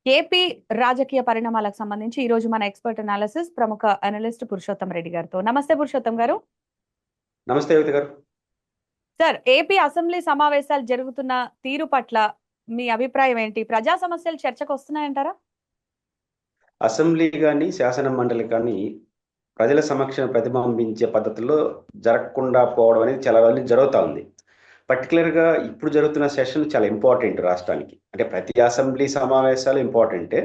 AP రాజకీయ పరిణామాలకు సంబంధించి ఈ రోజు మన ఎక్స్పర్ట్ అనాలిసిస్ ప్రముఖ అనలిస్ట్ పురుషోత్తం రెడ్డి గారితో. నమస్తే పురుషోత్తం గారు. నమస్తే యువతి గారు. సార్, ఏపీ అసెంబ్లీ సమావేశాలు జరుగుతున్న తీరు పట్ల మీ అభిప్రాయం ఏంటి? ప్రజా సమస్యలు చర్చకు వస్తున్నాయంటారా? అసెంబ్లీ కానీ శాసన మండలి కానీ ప్రజల సమక్షం ప్రతిబింబించే పద్ధతిలో జరగకుండా పోవడం అనేది చాలా రోజులు జరుగుతూ ఉంది. పర్టికులర్గా ఇప్పుడు జరుగుతున్న సెషన్ చాలా ఇంపార్టెంట్ రాష్ట్రానికి. అంటే ప్రతి అసెంబ్లీ సమావేశాలు ఇంపార్టెంటే.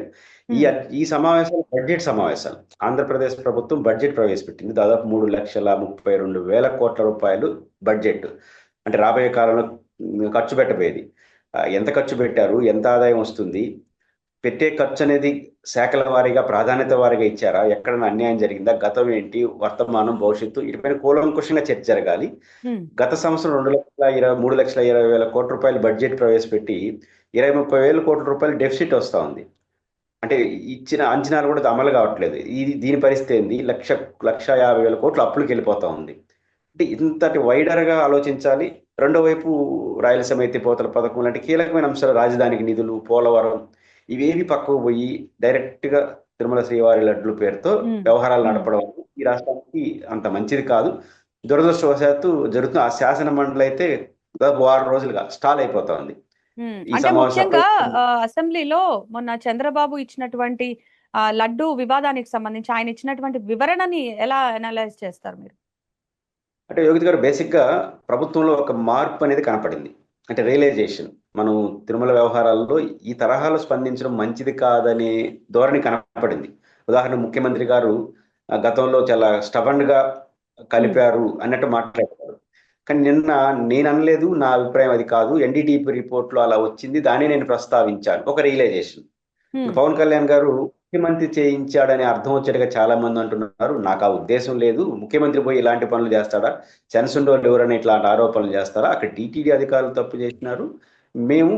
ఈ ఈ సమావేశాలు బడ్జెట్ సమావేశాలు. ఆంధ్రప్రదేశ్ ప్రభుత్వం బడ్జెట్ ప్రవేశపెట్టింది. దాదాపు 3,32,000 కోట్ల రూపాయలు బడ్జెట్. అంటే రాబోయే కాలంలో ఖర్చు పెట్టబోయేది. ఎంత ఖర్చు పెట్టారు, ఎంత ఆదాయం వస్తుంది, పెట్టే ఖర్చు అనేది శాఖల వారీగా ప్రాధాన్యత వారీగా ఇచ్చారా, ఎక్కడైనా అన్యాయం జరిగిందా, గతం ఏంటి, వర్తమానం, భవిష్యత్తు, వీటిపైన కూలంకుషంగా చర్చ జరగాలి. గత సంవత్సరం 3,20,000 కోట్ల రూపాయలు బడ్జెట్ ప్రవేశపెట్టి 20,30,000 కోట్ల రూపాయలు డెఫిసిట్ వస్తూ ఉంది. అంటే ఇచ్చిన అంచనాలు కూడా అమలు కావట్లేదు. దీని పరిస్థితి ఏంది? 1,50,000 కోట్లు అప్పులకు వెళ్ళిపోతా ఉంది. అంటే ఇంతటి వైడర్గా ఆలోచించాలి. రెండో వైపు రాయలసీమ ఎత్తిపోతల పథకం లాంటి కీలకమైన అంశాలు, రాజధానికి నిధులు, పోలవరం, ఇవేవి పక్కకు పోయి డైరెక్ట్గా తిరుమల శ్రీవారి లడ్లు పేరుతో వ్యవహారాలు నడపడం ఈ రాష్ట్రానికి అంత మంచిది కాదు. దురదృష్టవశాత్తు జరుగుతున్న ఆ శాసన మండలి అయితే దాదాపు 6 రోజులుగా స్టాల్ అయిపోతా ఉంది. అంటే ముఖ్యంగా అసెంబ్లీలో మొన్న చంద్రబాబు ఇచ్చినటువంటి లడ్డు వివాదానికి సంబంధించి ఆయన ఇచ్చినటువంటి వివరణని ఎలా అనలైజ్ చేస్తారు మీరు? అంటే యోగిత్ గారు, బేసిక్గా ప్రభుత్వంలో ఒక మార్పు అనేది కనపడింది. అంటే రియలైజేషన్, మనం తిరుమల వ్యవహారాల్లో ఈ తరహాలో స్పందించడం మంచిది కాదనే ధోరణి కనపడింది. ఉదాహరణ, ముఖ్యమంత్రి గారు గతంలో చాలా స్టబన్గా కలిపారు అన్నట్టు మాట్లాడారు. కానీ నిన్న నేను అనలేదు, నా అభిప్రాయం అది కాదు, ఎన్డీటీపీ రిపోర్ట్లో అలా వచ్చింది, దాన్ని నేను ప్రస్తావించాను, ఒక రియలైజేషన్. పవన్ కళ్యాణ్ గారు ముఖ్యమంత్రి చేయించాడని అర్థం వచ్చేట్టుగా చాలా మంది అంటున్నారు. నాకు ఆ ఉద్దేశం లేదు. ముఖ్యమంత్రి పోయి ఇలాంటి పనులు చేస్తాడా, సెన్సుండోళ్ళు ఎవరైనా ఇట్లాంటి ఆరోపణలు చేస్తారా, అక్కడ టీటీడీ అధికారులు తప్పు చేసినారు, మేము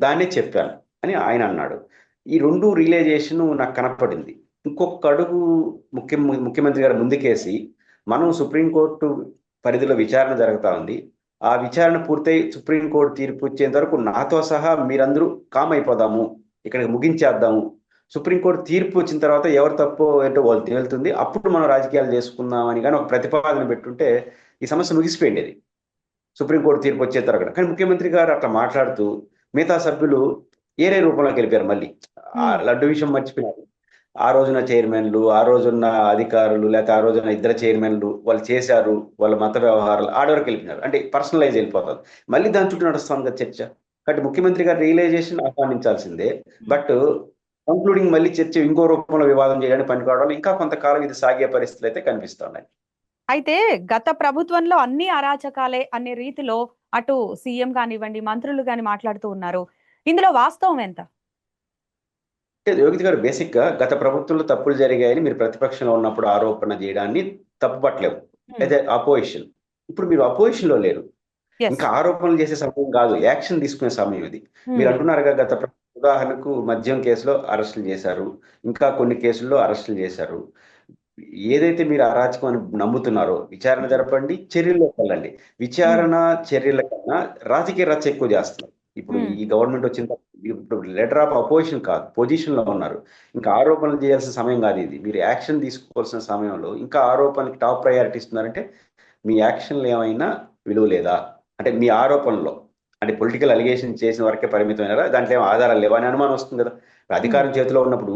దాన్నే చెప్పాను అని ఆయన అన్నాడు. ఈ రెండు రియలైజేషన్ నాకు కనపడింది. ఇంకొక అడుగు ముఖ్యమంత్రి గారు ముందుకేసి, మనం సుప్రీంకోర్టు పరిధిలో విచారణ జరుగుతూ ఉంది, ఆ విచారణ పూర్తయి సుప్రీంకోర్టు తీర్పు వచ్చేంత వరకు నాతో సహా మీరందరూ కామ్ అయిపోదాము, ఇక్కడికి ముగించేద్దాము, సుప్రీంకోర్టు తీర్పు వచ్చిన తర్వాత ఎవరు తప్పు ఏంటో వాళ్ళు తేలుతుంది, అప్పుడు మనం రాజకీయాలు చేసుకుందామని కానీ ఒక ప్రతిపాదన పెట్టుంటే ఈ సమస్య ముగిసిపోయింది సుప్రీంకోర్టు తీర్పు వచ్చే తర్వాత. కానీ ముఖ్యమంత్రి గారు అట్లా మాట్లాడుతూ మిగతా సభ్యులు ఏరే రూపంలోకి వెళ్ళిపోయారు. మళ్ళీ ఆ లడ్డు విషయం మర్చిపోయినారు. ఆ రోజున చైర్మన్లు, ఆ రోజున్న అధికారులు, లేకపోతే ఆ రోజున ఇద్దరు చైర్మన్లు వాళ్ళు చేశారు, వాళ్ళ మత వ్యవహారాలు ఆడవరకు వెళ్ళిపోయినారు. అంటే పర్సనలైజ్ వెళ్ళిపోతుంది. మళ్ళీ దాని చుట్టూ నడుస్తుంది కదా చర్చ. కాబట్టి ముఖ్యమంత్రి గారు రియలైజేషన్ ఆహ్వానించాల్సిందే. బట్ కంక్లూడింగ్ మళ్ళీ చర్చ ఇంకో రూపంలో వివాదం చేయడానికి పనికావడం ఇంకా కొంతకాలం ఇది సాగే పరిస్థితులు అయితే కనిపిస్తున్నాయి. అయితే గత ప్రభుత్వంలో అన్ని అరాచకాలే అనే రీతిలో అటు సీఎం కానివ్వండి, మంత్రులు కానీ మాట్లాడుతూ ఉన్నారు. ఇందులో వాస్తవం ఎంత? యోగిత్ గారు, బేసిక్ గా గత ప్రభుత్వంలో తప్పులు జరిగాయని మీరు ప్రతిపక్షంలో ఉన్నప్పుడు ఆరోపణ చేయడాన్ని తప్పుపట్టలేవు. అయితే అపోజిషన్, ఇప్పుడు మీరు అపోజిషన్ లో లేరు, ఇంకా ఆరోపణలు చేసే సమయం కాదు, యాక్షన్ తీసుకునే సమయం ఇది. మీరు అంటున్నారుగా, గత ఉదాహరణకు మద్యం కేసులో అరెస్టులు చేశారు, ఇంకా కొన్ని కేసుల్లో అరెస్టులు చేశారు. ఏదైతే మీరు అరాచకం అని నమ్ముతున్నారో విచారణ జరపండి, చర్యల్లోకి వెళ్ళండి. విచారణ చర్యల కన్నా రాజకీయ రచ్చ ఎక్కువ చేస్తున్నారు. ఇప్పుడు ఈ గవర్నమెంట్ వచ్చిన ఇప్పుడు లెటర్ ఆఫ్ అపోజిషన్ కాదు, పొజిషన్ లో ఉన్నారు. ఇంకా ఆరోపణలు చేయాల్సిన సమయం కాదు ఇది. మీరు యాక్షన్ తీసుకోవాల్సిన సమయంలో ఇంకా ఆరోపణలకి టాప్ ప్రయారిటీ ఇస్తున్నారంటే మీ యాక్షన్లు ఏమైనా విలువ లేదా? అంటే మీ ఆరోపణలో అంటే పొలిటికల్ అలిగేషన్ చేసిన వరకే పరిమితమైనారా, దాంట్లో ఏమో ఆధారాలు లేవా అని అనుమానం వస్తుంది కదా. అధికారం చేతిలో ఉన్నప్పుడు,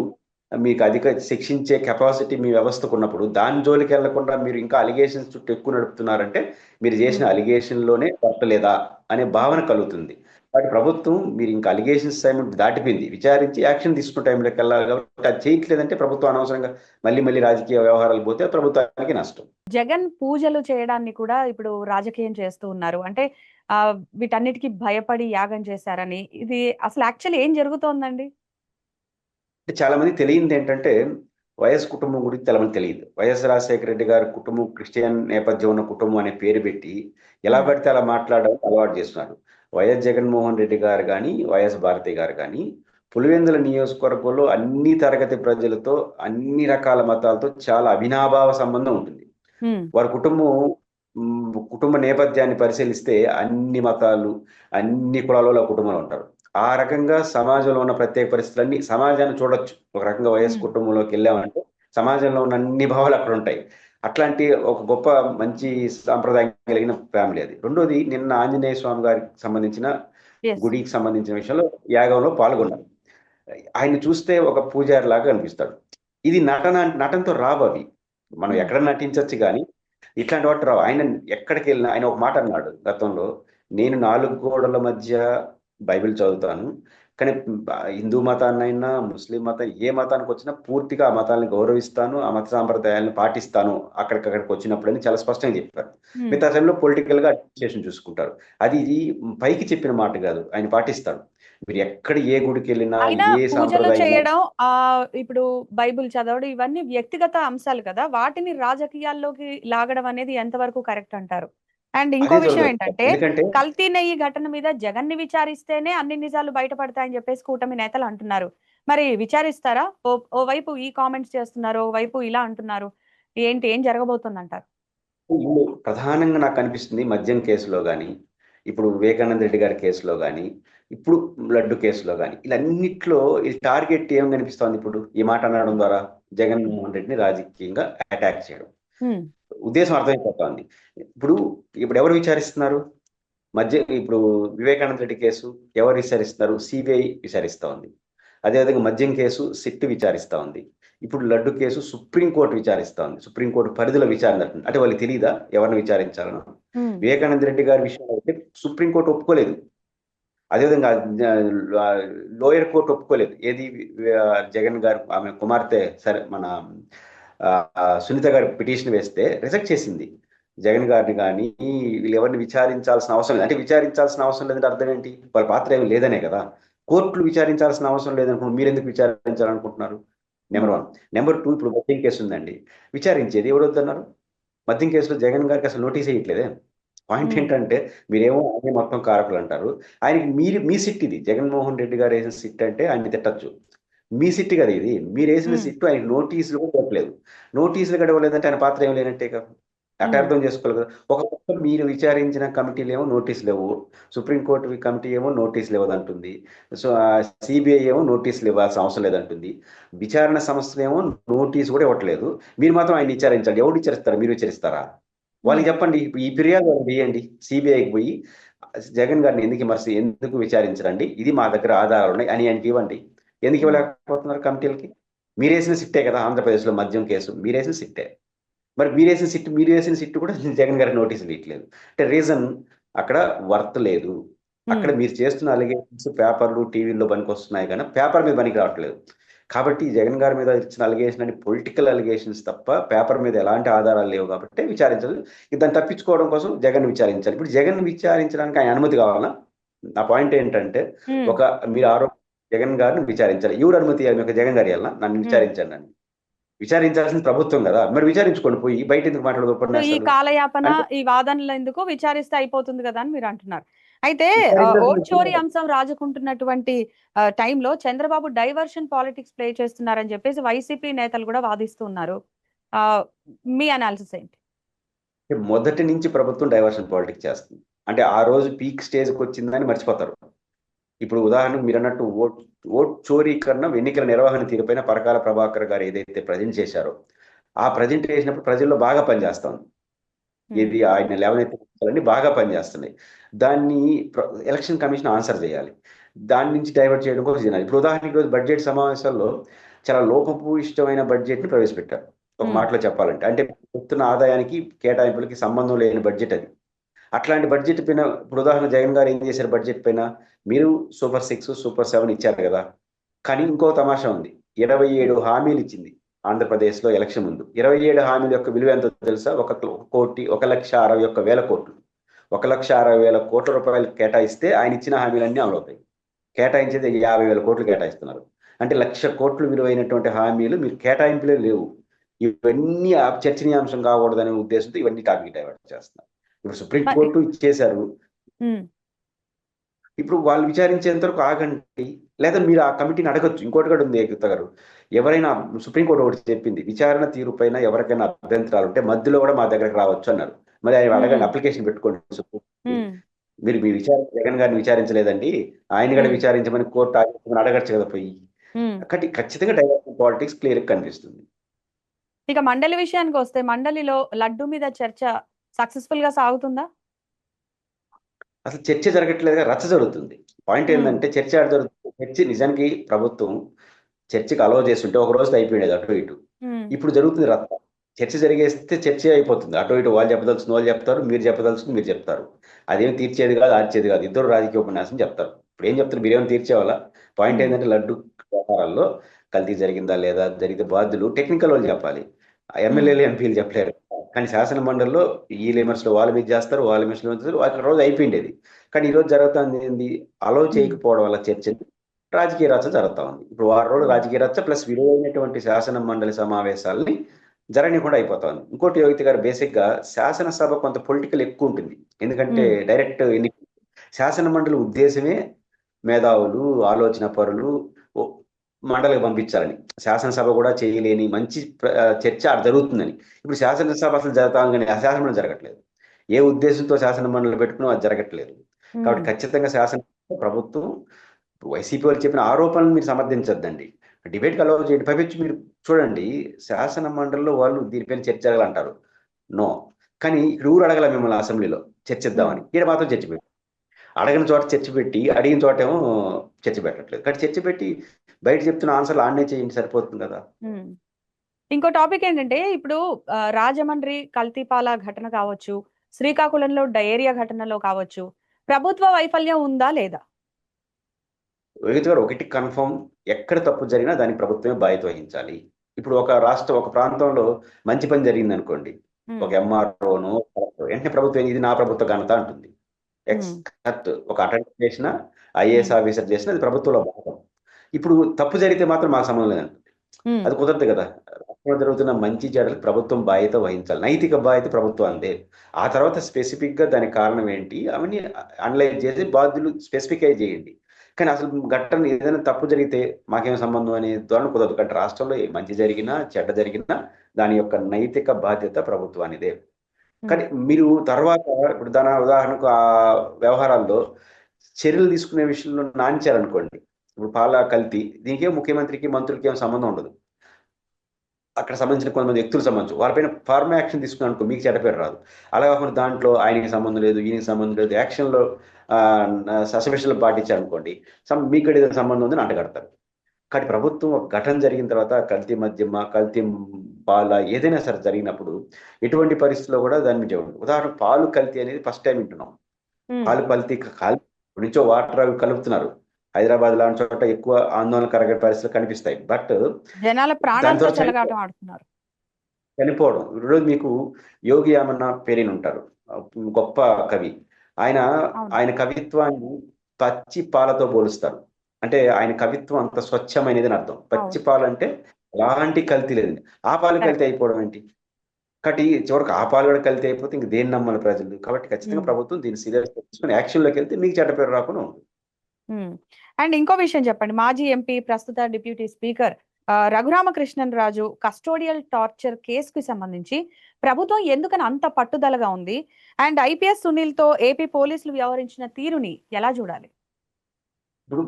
మీకు అధిక శిక్షించే కెపాసిటీ మీ వ్యవస్థకు ఉన్నప్పుడు, దాని జోలికి వెళ్లకుండా మీరు ఇంకా అలిగేషన్స్ చుట్టూ ఎక్కువ నడుపుతున్నారంటే మీరు చేసిన అలిగేషన్లోనే పట్టలేదా అనే భావన కలుగుతుంది. వాటి ప్రభుత్వం మీరు ఇంకా అలిగేషన్స్ టైం దాటిపోయింది, విచారించి యాక్షన్ తీసుకున్న టైంలోకి వెళ్ళాలి. కాబట్టి అది చేయట్లేదంటే ప్రభుత్వం అనవసరంగా మళ్ళీ మళ్ళీ రాజకీయ వ్యవహారాలు పోతే ప్రభుత్వానికి నష్టం. జగన్ పూజలు చేయడాన్ని కూడా ఇప్పుడు రాజకీయం చేస్తూ ఉన్నారు. అంటే వీటన్నిటికీ భయపడి యాగం చేశారని. ఇది అసలు యాక్చువల్లీ ఏం జరుగుతోందండి? చాలా మంది తెలియంది ఏంటంటే, వైఎస్ కుటుంబం గురించి చాలా మంది తెలియదు. వైఎస్ రాజశేఖర రెడ్డి గారి కుటుంబం క్రిస్టియన్ నేపథ్యం ఉన్న కుటుంబం అనే పేరు పెట్టి ఎలా పడితే అలా మాట్లాడడం అలవాటు చేస్తున్నారు. వైఎస్ జగన్మోహన్ రెడ్డి గారు కానీ, వైఎస్ భారతి గారు కానీ పులివెందుల నియోజకవర్గంలో అన్ని తరగతి ప్రజలతో, అన్ని రకాల మతాలతో చాలా అవినాభావ సంబంధం ఉంటుంది. వారి కుటుంబ నేపథ్యాన్ని పరిశీలిస్తే అన్ని మతాలు, అన్ని కులాల కుటుంబంలో ఉంటారు. ఆ రకంగా సమాజంలో ఉన్న ప్రత్యేక పరిస్థితులన్నీ సమాజాన్ని చూడొచ్చు. ఒక రకంగా వైఎస్ ఉమ్, కుటుంబంలోకి వెళ్ళామంటే సమాజంలో ఉన్న అన్ని భావాలు అక్కడ ఉంటాయి. అట్లాంటి ఒక గొప్ప మంచి సాంప్రదాయం కలిగిన ఫ్యామిలీ అది. రెండోది నిన్న ఆంజనేయ స్వామి గారికి సంబంధించిన ఎస్. గుడికి సంబంధించిన విషయంలో యాగంలో పాల్గొన్నారు. ఆయన చూస్తే ఒక పూజారి లాగా అనిపిస్తాడు. ఇది నటనతో రావు అవి. మనం ఉమ్, ఎక్కడ నటించవచ్చు కానీ ఇట్లాంటి వాటి రావు. ఆయన ఎక్కడికి వెళ్ళినా ఆయన ఒక మాట అన్నాడు గతంలో, నేను 4 గోడల మధ్య బైబిల్ చదువుతాను, కానీ హిందూ మతాన్నైనా ముస్లిం మతం ఏ మతానికి వచ్చినా పూర్తిగా ఆ మతాలను గౌరవిస్తాను, ఆ మత సాంప్రదాయాలను పాటిస్తాను అక్కడికక్కడికి వచ్చినప్పుడు అని చాలా స్పష్టంగా చెప్పారు. ఉమ్. మిగతా టైంలో పొలిటికల్ గా అడ్మినిస్ట్రేషన్ చూసుకుంటారు. అది ఇది పైకి చెప్పిన మాట కాదు, ఆయన పాటిస్తాడు. మీరు ఎక్కడ ఏ గుడికి వెళ్ళినా అయినా ఏ పూజలు సాంప్రదాయం చేయడం, ఇప్పుడు బైబిల్ చదవడం ఇవన్నీ వ్యక్తిగత అంశాలు కదా, వాటిని రాజకీయాల్లోకి లాగడం అనేది ఎంతవరకు కరెక్ట్ అంటారు? అండ్ ఇంకో అదే విషయం జరగదు. ఏంటంటే, ఎందుకంటే కల్తీ నెయ్యి ఘటన మీద జగన్ ని విచారిస్తేనే అన్ని నిజాలు బయటపడతాయని చెప్పేసి కూటమి నేతలు అంటున్నారు. మరి విచారిస్తారా? ఓ వైపు ఈ కామెంట్స్ చేస్తున్నారు, ఓ వైపు ఇలా అంటున్నారు. ఏంటి, ఏం జరగబోతుందంటారు? వీళ్ళు ప్రధానంగా నాకు అనిపిస్తుంది మద్యం కేసులో కానీ, ఇప్పుడు వివేకానంద రెడ్డి గారి కేసులో కానీ, ఇప్పుడు లడ్డు కేసులో కానీ, ఇలాన్నిట్లో ఈ టార్గెట్ ఏం కనిపిస్తోంది ఇప్పుడు ఈ మాట అనడం ద్వారా? జగన్మోహన్ రెడ్డిని రాజకీయంగా అటాక్ చేయడం. ఉమ్, ఉద్దేశం అర్థమైపోతోంది. ఇప్పుడు ఇప్పుడు ఎవరు విచారిస్తున్నారు? ఇప్పుడు వివేకానంద రెడ్డి కేసు ఎవరు విచారిస్తున్నారు? సిబిఐ విచారిస్తా ఉంది. అదేవిధంగా మద్యం కేసు సిట్ విచారిస్తా ఉంది. ఇప్పుడు లడ్డు కేసు సుప్రీంకోర్టు విచారిస్తా ఉంది. సుప్రీంకోర్టు పరిధిలో విచారణ జరుగుతుంది. అంటే వాళ్ళకి తెలియదా ఎవరిని విచారించాలనో? ఉమ్, వివేకానంద రెడ్డి గారి విషయంలో అయితే సుప్రీంకోర్టు ఒప్పుకోలేదు. అదేవిధంగా లోయర్ కోర్టు ఒప్పుకోలేదు. ఏది జగన్ గారు ఆమె కుమార్తె సరే మన సునీత గారి పిటిషన్ వేస్తే రిజెక్ట్ చేసింది. జగన్ గారిని కానీ వీళ్ళు ఎవరిని విచారించాల్సిన అవసరం లేదు. అంటే విచారించాల్సిన అవసరం లేదంటే అర్థం ఏంటి? వాళ్ళ పాత్ర ఏమి లేదనే కదా. కోర్టులు విచారించాల్సిన అవసరం లేదనుకుంటున్నారు. మీరు ఎందుకు విచారించాలనుకుంటున్నారు? నెంబర్ ఉమ్, 1. నెంబర్ 2, ఇప్పుడు మద్యం కేసు ఉందండి. విచారించేది ఎవరు వద్దన్నారు? మద్యం కేసులో జగన్ గారికి అసలు నోటీస్ వేయట్లేదే. పాయింట్ ఉమ్, ఏంటంటే మీరేమో ఆయన మొత్తం కారకులు అంటారు. ఆయనకి మీ సిట్ ఇది. జగన్మోహన్ రెడ్డి గారు వేసిన సిట్ అంటే ఆయన తిట్టచ్చు. మీ సిట్ కదా ఇది. మీరు వేసిన ఉమ్, సిట్ ఆయన నోటీసులు కూడా ఇవ్వట్లేదు. నోటీసులు కూడా ఇవ్వలేదంటే ఆయన పాత్ర ఏం లేనట్టే కదా. అట్ట ఉమ్, అర్థం చేసుకోవాలి కదా. ఒక పక్క మీరు విచారించిన కమిటీలు ఏమో నోటీసులు లేవు, సుప్రీంకోర్టు కమిటీ ఏమో నోటీసులు ఇవ్వదంటుంది, సో సిబిఐ ఏమో నోటీసులు ఇవ్వాల్సిన అవసరం లేదంటుంది, విచారణ సంస్థలు ఏమో నోటీసు కూడా ఇవ్వట్లేదు. మీరు మాత్రం ఆయన విచారించండి. ఎవరు విచారిస్తారు? మీరు విచారిస్తారా? వాళ్ళకి ఉమ్. చెప్పండి, ఈ ఫిర్యాదు వాళ్ళకి వేయండి. సిబిఐకి పోయి జగన్ గారిని ఎందుకు విచారించరండి, ఇది మా దగ్గర ఆధారాలు ఉన్నాయి అని ఆయనకి ఇవ్వండి. ఎందుకు ఉమ్. ఇవ్వలేకపోతున్నారు కమిటీలకి? మీరేసిన సిట్టే కదా ఆంధ్రప్రదేశ్లో మద్యం కేసు, మీరేసిన సిట్టే. మరి మీరు వేసిన సిట్టు కూడా జగన్ గారికి నోటీసులు ఇవ్వట్లేదు. అంటే రీజన్ అక్కడ వర్త్ లేదు. అక్కడ ఉమ్. మీరు చేస్తున్న అలిగేషన్స్ పేపర్లు టీవీల్లో పనికొస్తున్నాయి కానీ పేపర్ మీద పనికి రావట్లేదు. కాబట్టి జగన్ గారి మీద ఇచ్చిన అలిగేషన్ అని పొలిటికల్ అలిగేషన్స్ తప్ప పేపర్ మీద ఎలాంటి ఆధారాలు లేవు కాబట్టి విచారించాలి. దాన్ని తప్పించుకోవడం కోసం జగన్ విచారించాలి. ఇప్పుడు జగన్ విచారించడానికి ఆయన అనుమతి కావాలా? నా పాయింట్ ఏంటంటే, ఉమ్, ఒక మీరు జగన్ గారిని విచారించాలి. ఎవరు అనుమతి ఇవ్వాలి? మీకు జగన్ గారు ఇవ్వాలా నన్ను ఉమ్. విచారించండి అని? విచారించాల్సింది ప్రభుత్వం కదా. మరి విచారించుకోండి, పోయి బయట ఎందుకు మాట్లాడదు ఇప్పుడు ఈ ఉపన్యాసాలు? కాలయాపన, అంటే ఈ వాదనలు ఎందుకు, విచారిస్తే అయిపోతుంది కదా అని మీరు అంటున్నారు. అయితే ఓట్ చోరీ విచారించాల్సింది అంశం రాజుకుంటున్నటువంటి టైంలో చంద్రబాబు డైవర్షన్ పాలిటిక్స్ ప్లే చేస్తున్నారని చెప్పేసి వైసీపీ నేతలు కూడా వాదిస్తున్నారు. ఆ, మీ అనాలిసిస్ ఏంటి? మొదటి నుంచి ప్రభుత్వం డైవర్షన్ పాలిటిక్స్ చేస్తుంది. అంటే ఆ రోజు పీక్ స్టేజ్కి వచ్చిందని మర్చిపోతారు. ఇప్పుడు ఉదాహరణకు మీరు అన్నట్టు ఓట్ చోరీ కన్నా ఎన్నికల నిర్వహణ తీరుపైన పరకాల ప్రభాకర్ గారు ఏదైతే ప్రజెంట్ చేశారో, ఆ ప్రజెంట్ చేసినప్పుడు ప్రజల్లో బాగా పనిచేస్తాం. ఉమ్, ఇది ఆయన లేవనెత్తి బాగా పనిచేస్తున్నాయి. దాన్ని ఎలక్షన్ కమిషన్ ఆన్సర్ చేయాలి. దాని నుంచి డైవర్ట్ చేయడం కోసం చేయాలి. ఇప్పుడు ఉదాహరణకి ఈరోజు బడ్జెట్ సమావేశాల్లో చాలా లోపభూయిష్టమైన బడ్జెట్ని ప్రవేశపెట్టారు. ఒక ఉమ్, మాటలో చెప్పాలంటే, అంటే వస్తున్న ఆదాయానికి కేటాయింపులకి సంబంధం లేని బడ్జెట్ అది. అట్లాంటి బడ్జెట్ పైన ఇప్పుడు ఉదాహరణ జగన్ గారు ఏం చేశారు? బడ్జెట్ పైన మీరు సూపర్ 6, సూపర్ 7 ఇచ్చారు కదా. కానీ ఇంకో తమాషా ఉంది. 27 హామీలు ఇచ్చింది ఆంధ్రప్రదేశ్లో ఎలక్షన్ ముందు. 27 హామీల యొక్క విలువ ఎంతో తెలుసా? 1,61,60,000 కోట్లు. 1,60,000 కోట్ల రూపాయలు కేటాయిస్తే ఆయన ఇచ్చిన హామీలన్నీ అమలవుతాయి. కేటాయించేది 50,000 కోట్లు కేటాయిస్తున్నారు. అంటే 1,00,000 కోట్లు విలువైనటువంటి హామీలు మీరు కేటాయింపులే లేవు. ఇవన్నీ చర్చనీయాంశం కాకూడదనే ఉద్దేశంతో ఇవన్నీ టాపిక్ డైవర్ట్ చేస్తున్నారు. ఇప్పుడు సుప్రీంకోర్టు ఇచ్చేశారు. ఉమ్, ఇప్పుడు వాళ్ళు విచారించేంత వరకు ఆగండి, లేదా మీరు ఆ కమిటీని అడగచ్చు. ఇంకోటి కూడా ఉంది ఏకత గారు, ఎవరైనా సుప్రీంకోర్టు ఒకటి చెప్పింది, విచారణ తీరు పైన ఎవరికైనా అభ్యంతరాలు ఉంటే మధ్యలో కూడా మా దగ్గరకు రావచ్చు అన్నారు. మరి ఆయన అడగండి, అప్లికేషన్ పెట్టుకోండి సుప్రీంకోర్టుకి. ఉమ్, మీరు మీ జగన్ గారిని విచారించలేదండి, ఆయన కూడా ఉమ్, విచారించమని కోర్టు ఆదేశించమని అడగచ్చు కదా పోయి. ఉమ్. ఖచ్చితంగా డైవర్షన్ పాలిటిక్స్ క్లియర్ కనిపిస్తుంది. ఇక మండలి విషయానికి వస్తే మండలిలో లడ్డు మీద చర్చ సక్సెస్ఫుల్ గా సాగుతుందా? అసలు చర్చ జరగట్లేదుగా, రచ్చ జరుగుతుంది. పాయింట్ ఉమ్, ఏంటంటే చర్చ ఆడ జరుగుతుంది. చర్చ నిజానికి ప్రభుత్వం చర్చకి అలౌ చేస్తుంటే ఒక రోజు అయిపోయింది అటు ఇటు. ఉమ్, ఇప్పుడు జరుగుతుంది రచ్చ. చర్చ జరిగేస్తే చర్చ అయిపోతుంది. అటు ఇటు వాళ్ళు చెప్పదలుచుకున్న వాళ్ళు చెప్తారు, మీరు చెప్పదలుచుకుని మీరు చెప్తారు. అదేం తీర్చేది కాదు, ఆర్చేది కాదు. ఇద్దరు రాజకీయ ఉపన్యాసం చెప్తారు. ఇప్పుడు ఏం చెప్తారు, మీరేమో తీర్చేవాళ్ళ? పాయింట్ ఉమ్, ఏంటంటే లడ్డు వ్యవహారాల్లో కల్తీ జరిగిందా లేదా, జరిగితే బాధ్యులు టెక్నికల్ వాళ్ళు చెప్పాలి. ఉమ్, ఎమ్మెల్యేలు ఎంపీలు చెప్పలేరు. కానీ శాసన మండలిలో ఈ విమర్శలు వాళ్ళ మీద చేస్తారు, వాళ్ళ విమర్శలు చేస్తారు. ఒక రోజు అయిపోయిండేది. కానీ ఈ రోజు జరుగుతుంది ఏంది, అలో ఉమ్, చేయకపోవడం వల్ల చర్చని రాజకీయ రచ్చ జరుగుతా ఉంది. ఇప్పుడు వారం రోజులు ఉమ్, రాజకీయ రచ్చ ప్లస్ విలువైనటువంటి శాసన మండలి సమావేశాలని జరగనీయకుండా అయిపోతుంది. ఇంకోటి యోగిత గారు, బేసిక్ గా శాసనసభ కొంత పొలిటికల్ ఎక్కువ ఉంటుంది. ఎందుకంటే ఉమ్, డైరెక్ట్ ఎన్ని శాసన మండలి ఉద్దేశమే మేధావులు, ఆలోచన పరులు మండలికి పంపించాలని, శాసనసభ కూడా చేయలేని మంచి చర్చ ఆడ జరుగుతుందని. ఇప్పుడు శాసనసభ అసలు జరుగుతాం కానీ ఆ శాసనం జరగట్లేదు. ఏ ఉద్దేశంతో శాసన మండలి పెట్టుకున్నా అది జరగట్లేదు. ఉమ్. కాబట్టి ఖచ్చితంగా శాసన ప్రభుత్వం వైసీపీ వాళ్ళు చెప్పిన ఆరోపణలు మీరు సమర్థించొద్దండి. డిబేట్కి అలౌ చేయండి. పైపెచ్చి మీరు చూడండి, శాసన మండలిలో వాళ్ళు దీనిపైన చర్చ జరగాలంటారు. నో. కానీ ఇక్కడ ఊరు అడగల మిమ్మల్ని అసెంబ్లీలో ఉమ్, చర్చిద్దామని, ఇక్కడ మాత్రం చర్చ పెట్టి, అడగని చోట చర్చ పెట్టి, అడిగిన చోట ఏమో చర్చ పెట్టట్లేదు. కానీ చర్చ పెట్టి బయట చెప్తున్న ఆన్సర్లు ఆన్నే చేయండి, సరిపోతుంది కదా. ఉమ్. ఇంకో టాపిక్ ఏంటంటే ఇప్పుడు రాజమండ్రి కల్తీపాల ఘటన కావచ్చు, శ్రీకాకుళంలో డయేరియా ఘటనలో కావచ్చు, ప్రభుత్వ వైఫల్యం ఉందా లేదా? రోహిత్ గారు, ఒకటి కన్ఫర్మ్, ఎక్కడ తప్పు జరిగినా దానికి ప్రభుత్వమే బాధ్యత వహించాలి. ఇప్పుడు ఒక రాష్ట్రం, ఒక ప్రాంతంలో మంచి పని జరిగింది అనుకోండి, ఉమ్, ఒక ఎంఆర్ఓను వెంటనే ప్రభుత్వం ఇది నా ప్రభుత్వ ఘనత అంటుంది. ఉమ్, ఎక్సెప్ట్ ఒక అటెండర్ చేసిన, ఉమ్, ఐఏఎస్ ఆఫీసర్ చేసిన, అది ప్రభుత్వంలో భాగం. ఇప్పుడు తప్పు జరిగితే మాత్రం మాకు సంబంధం లేదంటుంది. ఉమ్, అది కుదరదు కదా. రాష్ట్రంలో జరుగుతున్న మంచి చెడులకు ప్రభుత్వం బాధ్యత వహించాలి. నైతిక బాధ్యత ప్రభుత్వం అందే. ఆ తర్వాత స్పెసిఫిక్ గా దానికి కారణం ఏంటి అవన్నీ అనలైజ్ చేసి బాధ్యులు స్పెసిఫికై చేయండి. కానీ అసలు ఘటన ఏదైనా తప్పు జరిగితే మాకేం సంబంధం అనే ధోరణి కుదరదు. కానీ రాష్ట్రంలో మంచి జరిగినా చెడ్డ జరిగినా దాని యొక్క నైతిక బాధ్యత ప్రభుత్వానిదే. ఉమ్, కానీ మీరు తర్వాత ఇప్పుడు దాని ఉదాహరణకు ఆ వ్యవహారాల్లో చర్యలు తీసుకునే విషయంలో నాంచారనుకోండి, ఇప్పుడు పాల కల్తీ, దీనికేం ముఖ్యమంత్రికి మంత్రులకి ఏం సంబంధం ఉండదు. అక్కడ సంబంధించిన కొంతమంది వ్యక్తులకు సంబంధించి వాళ్ళపైన ఫార్మ్ యాక్షన్ తీసుకుని అనుకో, మీకు చెడ్డ పేరు రాదు. అలా కాకుండా దాంట్లో ఆయనకి సంబంధం లేదు, ఈయనకి సంబంధం లేదు, యాక్షన్లో సస్పెన్షన్లు పాటించారు అనుకోండి, మీకు కూడా ఏదైనా సంబంధం ఉందని అంటగడతారు. కానీ ప్రభుత్వం ఒక ఘటన జరిగిన తర్వాత కల్తీ మద్యమ, కల్తీ పాల ఏదైనా సరే జరిగినప్పుడు ఎటువంటి పరిస్థితుల్లో కూడా దాని మీద ఉండదు. ఉదాహరణ పాలు కల్తీ అనేది ఫస్ట్ టైం వింటున్నాం. ఉమ్. పాలు కల్తీ ఇప్పటి నుంచో వాటర్ అవి కలుపుతున్నారు. హైదరాబాద్ లాంటి చోట ఎక్కువ ఆందోళనకర పరిస్థితులు కనిపిస్తాయి. బట్ జనాల దాని ప్రాణాలతో ద్వారా చెలగాటం ఆడుతున్నారు. చనిపోవడం. ఈరోజు మీకు యోగి యామన్న పేరిని ఉంటారు, గొప్ప కవి. ఆయన అవును. ఆయన కవిత్వాన్ని పచ్చి పాలతో పోలుస్తారు. అంటే ఆయన కవిత్వం అంత స్వచ్ఛమైనది అని అర్థం. పచ్చి అవును. పాలు అంటే ఎలాంటి కల్తీ లేదండి. ఆ పాలు కల్తీ కరెక్ట్. అయిపోవడం ఏంటి? కాబట్టి చివరికి ఆ పాలు కూడా కల్తీ అయిపోతే ఇంక దేన్ని నమ్మాలి ప్రజలు? కాబట్టి ఖచ్చితంగా ఉమ్, ప్రభుత్వం దీన్ని సీరియస్ తీసుకుని యాక్షన్లోకి వెళ్తే మీకు చెడ్డ పేరు రాకుండా ఉంటుంది. ఉమ్. అండ్ ఇంకో విషయం చెప్పండి, మాజీ ఎంపీ ప్రస్తుత డిప్యూటీ స్పీకర్ రఘురామకృష్ణన్ రాజు కస్టోడియల్ టార్చర్ కేసుకి సంబంధించి ప్రభుత్వం ఎందుకని అంత పట్టుదలగా ఉంది? అండ్ ఐపీఎస్ సునీల్ తో ఏపీ పోలీసులు వ్యవహరించిన తీరుని ఎలా చూడాలి? ఇప్పుడు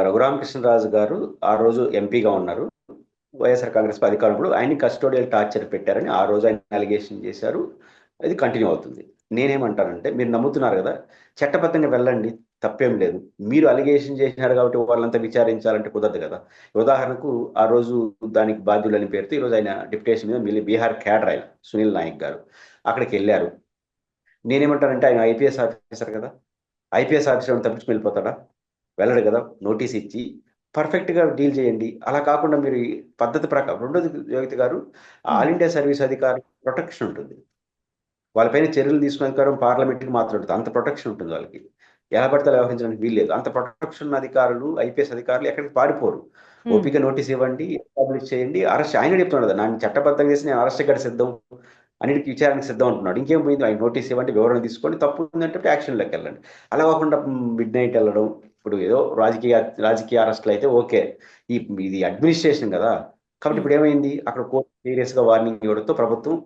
రఘురామకృష్ణరాజు గారు ఆ రోజు ఎంపీగా ఉన్నారు. వైఎస్ఆర్ కాంగ్రెస్ అధికారంలో ఆయన్ని కస్టోడియల్ టార్చర్ పెట్టారని ఆ రోజు ఆయన అలిగేషన్ చేశారు. అది కంటిన్యూ అవుతుంది. నేనేమంటానంటే, మీరు నమ్ముతున్నారు కదా, చట్టబద్ధంగా వెళ్ళండి, తప్పేం లేదు. మీరు అలిగేషన్ చేసినారు కాబట్టి వాళ్ళంతా విచారించాలంటే కుదరదు కదా. ఉదాహరణకు ఆ రోజు దానికి బాధ్యులని పేరుతో ఈరోజు ఆయన డిప్యుటేషన్ మీద మళ్ళీ బీహార్ క్యాడర్ ఆయన సునీల్ నాయక్ గారు అక్కడికి వెళ్ళారు. నేనేమంటానంటే, ఆయన ఐపీఎస్ ఆఫీసర్ కదా, ఐపీఎస్ ఆఫీసర్ తప్పించుకు వెళ్ళిపోతాడా? వెళ్ళడు కదా. నోటీస్ ఇచ్చి పర్ఫెక్ట్గా డీల్ చేయండి. అలా కాకుండా మీరు ఈ పద్ధతి ప్రకారం, రెండోది యోగిత గారు, ఉమ్, ఆల్ ఇండియా సర్వీస్ అధికారి ప్రొటెక్షన్ ఉంటుంది. వాళ్ళపైన చర్యలు తీసుకునే అధికారం పార్లమెంట్కి మాత్రం ఉంటుంది. అంత ప్రొటెక్షన్ ఉంటుంది వాళ్ళకి. ఎలా పడితే అలా వ్యవహరించడానికి వీల్లేదు. అంత ప్రొటెక్షన్ అధికారులు, ఐపీఎస్ అధికారులు ఎక్కడికి పారిపోరు. ఉమ్, ఓపిక నోటీస్ ఇవ్వండి, ఎస్టాబ్లిష్ చేయండి, అరెస్ట్. ఆయన చెప్తున్నాడు కదా, నన్ను చట్టబద్ధంగా చేసి నేను అరెస్ట్ గడి సిద్ధం, అన్నిటికీ విచారణకు సిద్ధం అంటున్నాడు. ఇంకేం పోయింది, ఆయన నోటీస్ ఇవ్వండి, వివరణ తీసుకోండి, తప్పు ఉందంటే యాక్షన్లోకి వెళ్ళండి. అలా కాకుండా మిడ్ నైట్ వెళ్ళడం, ఇప్పుడు ఏదో రాజకీయ అరెస్టులు అయితే ఓకే, ఇది అడ్మినిస్ట్రేషన్ కదా. కాబట్టి ఉమ్, ఇప్పుడు ఏమైంది, అక్కడ కోర్టు సీరియస్ గా వార్నింగ్ ఇవ్వడంతో ప్రభుత్వం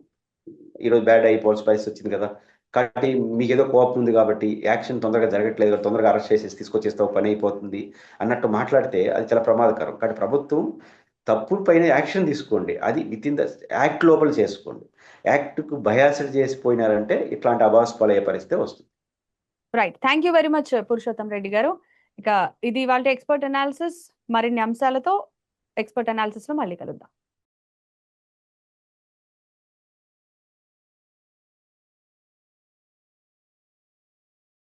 ఈరోజు బ్యాడ్ అయిపోవాల్సిన పరిస్థితి వచ్చింది కదా. కాబట్టి మీకు ఏదో కోపం ఉంది కాబట్టి యాక్షన్ తొందరగా జరగట్లేదు కాబట్టి తొందరగా అరెస్ట్ చేసేసి తీసుకొచ్చేస్తే ఒక పని అయిపోతుంది అన్నట్టు మాట్లాడితే అది చాలా ప్రమాదకరం. కాబట్టి ప్రభుత్వం తప్పుల పైన యాక్షన్ తీసుకోండి. అది విత్ ఇన్ ద యాక్ట్ లోపల చేసుకోండి. యాక్ట్కు బయాసిడ్ చేసిపోయినారంటే ఇట్లాంటి అబాస్పాలయ్యే పరిస్థితి వస్తుంది. Right. Thank you very much Purushottam Reddy గారు. ఇక ఇది వాళ్ళ ఎక్స్పర్ట్ అనాలిసిస్. మరిన్ని అంశాలతో ఎక్స్పర్ట్ అనాలిసిస్ లో మళ్ళీ కలుద్దాం.